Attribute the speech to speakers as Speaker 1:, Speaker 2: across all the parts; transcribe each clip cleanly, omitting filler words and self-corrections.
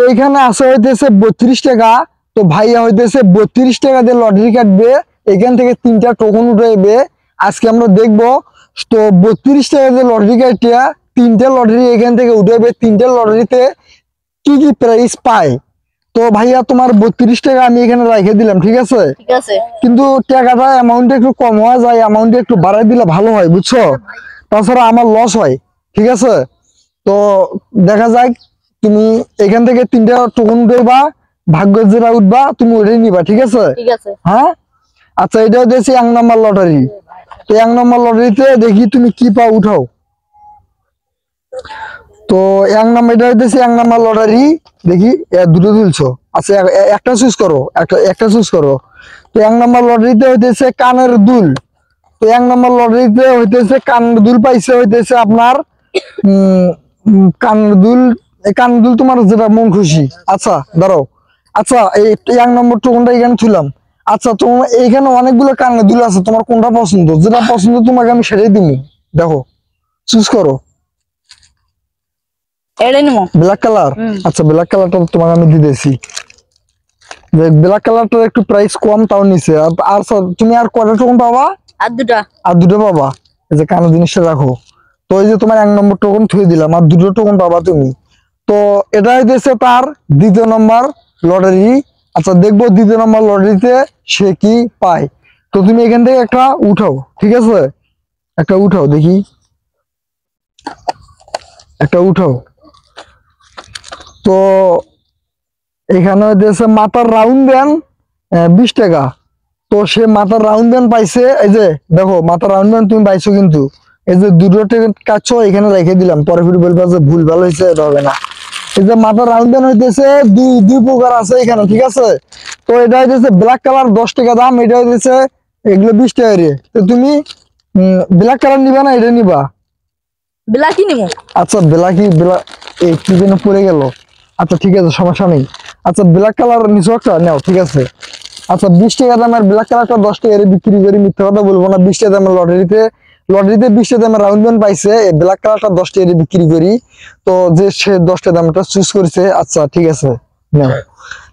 Speaker 1: এইখানে আছে হইতেছে 32 টাকা। তো ভাইয়া হইতেছে 32 টাকা দিয়ে লটারি কাটবে, এখান থেকে 3টা টোকন উঠাইবে। আজকে আমরা দেখবো। তো 32 টাকা দিয়ে লটারি কাটিয়া 3টা লটারি এখান থেকে উঠাইবে, 3টা লটারিতে কি কি প্রাইস পায়। তো ভাইয়া তোমার 32 টাকা আমি এখানে রেখে দিলাম, ঠিক আছে? কিন্তু টাকাটা অ্যামাউন্ট একটু কম হওয়া যায়, অ্যামাউন্ট একটু বাড়াই দিলে ভালো হয়, বুঝছো? তাছাড়া আমার লস হয়, ঠিক আছে? তো দেখা যাক, তুমি এখান থেকে 3টা টোকন উঠাইবা, ভাগ্য যেটা উঠবা তুমি ওটাই নিবা, ঠিক আছে? হ্যাঁ, আচ্ছা, এটাও দিয়েছি 1 নম্বর লটারি। তো 1 নম্বর লটারিতে দেখি তুমি কি পাও, উঠাও। তো 1 নম্বর, এটা হইতেছে 1 নম্বর লটারি। দেখি দুটো তুলছো, আচ্ছা একটা চুজ করো, একটা চুজ করো। তো 1 নম্বর লটারিতে হইতেছে কানের দুল। তো 1 নম্বর লটারিতে হইতেছে কানের দুল পাইছে হইতেছে আপনার কানের দুল। কানের দুল তোমার যেটা মন খুশি। আচ্ছা দাঁড়াও, আচ্ছা এই 1 নম্বর টোকনটা এখানে তুললাম। আচ্ছা, তোমার এইখানে অনেকগুলো কানের দুল আছে, তোমার কোনটা পছন্দ? যেটা পছন্দ তোমাকে আমি সেটাই দিবি, দেখো চুজ করো। ব্ল্যাক কালার, আচ্ছা ব্ল্যাক কালারটা তোমাকে আমি দিতেছি। ব্ল্যাক কালারটার একটু প্রাইস কম, তাও নিচে। আর তুমি আর কয়টা টোকন পাবা? আর দুটো পাবা। এই যে কানের জিনিসটা রাখো। তো এই যে তোমার 1 নম্বর টোকন থুয়ে দিলাম, আর দুটো টোকন পাবা তুমি। তো এটা হইতেছে তার 2য় নম্বর লটারি। আচ্ছা, দেখবো 2য় নম্বর লটারিতে সে কি পায়। তো তুমি এখান থেকে একটা উঠাও, ঠিক আছে? একটা উঠাও, দেখি একটা উঠাও। তো এখানে হইতেছে মাথার রাউন্ড ব্যান্ড 20 টাকা। তো সে মাথার রাউন্ড ব্যান্ড পাইছে। এই যে দেখো, মাথার রাউন্ড ব্যান্ড তুমি পাইছো, কিন্তু এই যে দুটো টিকিট কাটছো এখানে রেখে দিলাম, পরে ফিরে বলবা যে ভুল ভালো হয়েছে, এটা হবে না। এই যে মাথার রাউন্ড ব্যান্ড হইতেছে দুই প্রকার আছে এখানে, ঠিক আছে? তো এটা হইতেছে ব্ল্যাক কালার 10 টাকা দাম, এটা হইতেছে এগুলো 20 টাকা রে। তো তুমি ব্ল্যাক কালার নিবা না এটা নিবা?
Speaker 2: ব্ল্যাকই নিবো।
Speaker 1: আচ্ছা ব্ল্যাকই, এই কি যেন পড়ে গেল। আচ্ছা ঠিক আছে, সমস্যা নেই। আচ্ছা ব্ল্যাক কালার নিচু একটা নাও, ঠিক আছে? আচ্ছা 20 টাকা দামের ব্ল্যাক কালারটা 10 টাকা বিক্রি করি, মিথ্যা কথা বলবো না। 20 টাকা দামের লটারিতে 20 টাকা দামের রাউন্ড ব্যান্ড পাইছে, এই ব্ল্যাক কালারটা 10 টাকা বিক্রি করি। তো যে সে 10 টাকা দামটা চুজ করেছে, আচ্ছা ঠিক আছে নাও।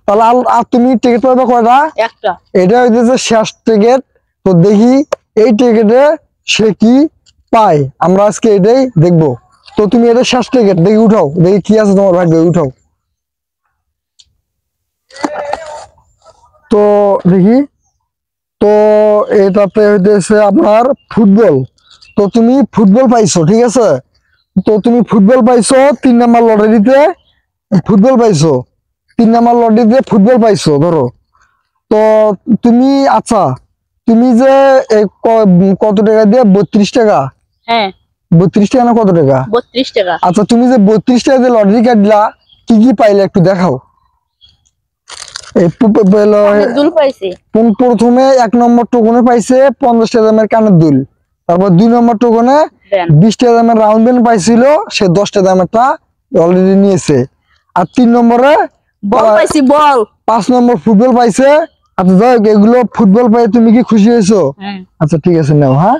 Speaker 1: তাহলে আর তুমি টিকিট পাবে কয়টা?
Speaker 2: একটা।
Speaker 1: এটা হইতেছে শেষ টিকিট। তো দেখি এই টিকিটে সে কি পায়, আমরা আজকে এটাই দেখবো। তো তুমি এটা শেষ টিকিট, দেখি উঠাও, দেখি কি আছে তোমার ভাগ্যে, উঠাও। তো দেখি, তো এটাতে হইতেছে আপনার ফুটবল। তো তুমি ফুটবল পাইছো, ঠিক আছে? তো তুমি ফুটবল পাইছো 3 নম্বর লটারিতে, ফুটবল পাইছো 3 নম্বর লটারিতে ফুটবল পাইছো, ধরো। তো তুমি, আচ্ছা তুমি যে কত টাকা দিয়ে 32 টাকা?
Speaker 2: হ্যাঁ
Speaker 1: 32 টাকা না কত টাকা?
Speaker 2: 32 টাকা।
Speaker 1: আচ্ছা, তুমি যে 32 টাকা দিয়ে লটারি কাটলা, কি কি পাইলে একটু দেখাও। প্রথমে 1 নম্বর টোকনে পাইছে 50 টাকা দামের কানের দুল। তারপর 2 নম্বর টোকনে 20 টাকা দামের রাউন্ড ব্যান্ড পাইছিল, সে 10 টাকা দামেরটা অলরেডি নিয়েছে। আর 3 নম্বরে
Speaker 2: বল পাইছি, বল।
Speaker 1: 5 নম্বর ফুটবল পাইছে। আচ্ছা যাই হোক, এগুলো ফুটবল পাই তুমি কি খুশি হয়েছো? আচ্ছা ঠিক আছে, নাও। হ্যাঁ।